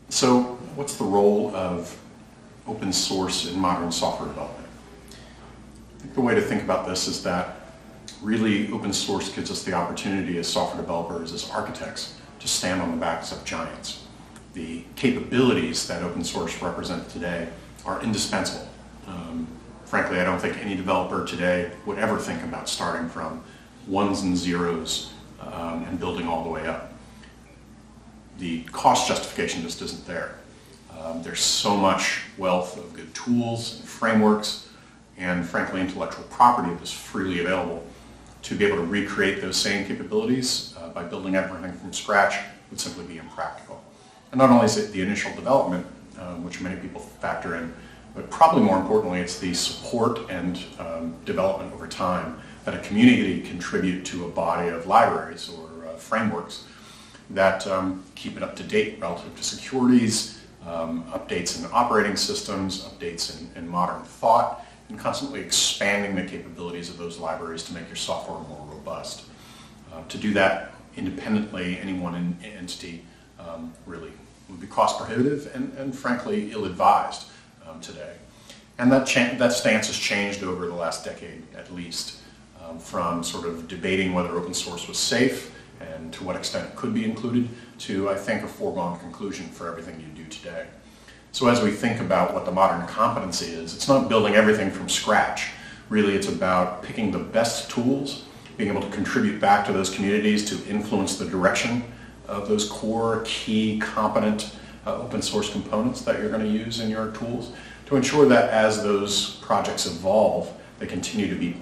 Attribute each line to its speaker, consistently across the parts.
Speaker 1: So what's the role of open source in modern software development? I think the way to think about this is that really open source gives us the opportunity as software developers, as architects, to stand on the backs of giants. The capabilities that open source represents today are indispensable. Frankly, I don't think any developer today would ever think about starting from ones and zeros and building all the way up. The cost justification just isn't there. There's so much wealth of good tools and frameworks and frankly intellectual property that's freely available. To be able to recreate those same capabilities by building everything from scratch would simply be impractical. And not only is it the initial development, which many people factor in, but probably more importantly it's the support and development over time that a community contribute to a body of libraries or frameworks that keep it up to date relative to securities, updates in operating systems, updates in modern thought, and constantly expanding the capabilities of those libraries to make your software more robust. To do that independently, any one entity really would be cost prohibitive and frankly ill-advised today. And that stance has changed over the last decade at least, from sort of debating whether open source was safe and to what extent it could be included, to, I think, a foregone conclusion for everything you do today. So as we think about what the modern competency is, it's not building everything from scratch. Really, it's about picking the best tools, being able to contribute back to those communities to influence the direction of those core, key, competent open source components that you're going to use in your tools, to ensure that as those projects evolve, they continue to be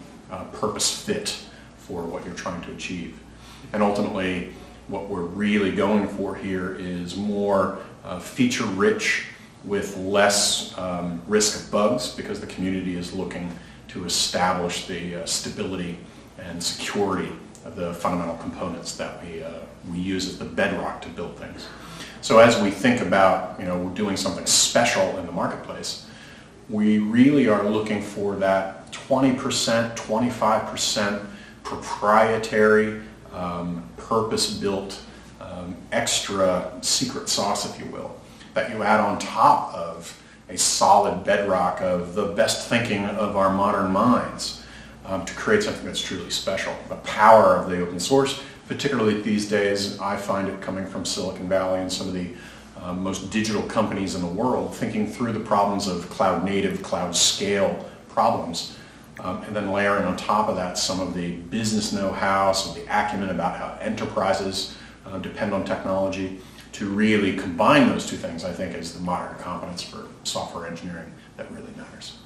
Speaker 1: purpose fit for what you're trying to achieve. And ultimately, what we're really going for here is more feature rich with less risk of bugs, because the community is looking to establish the stability and security of the fundamental components that we use as the bedrock to build things. So as we think about doing something special in the marketplace, we really are looking for that 20%, 25% proprietary, purpose-built, extra secret sauce, if you will, that you add on top of a solid bedrock of the best thinking of our modern minds to create something that's truly special. The power of the open source, particularly these days, I find it coming from Silicon Valley and some of the most digital companies in the world, thinking through the problems of cloud native, cloud scale problems, and then layering on top of that some of the business know-how, some of the acumen about how enterprises depend on technology. To really combine those two things, I think, is the modern competence for software engineering that really matters.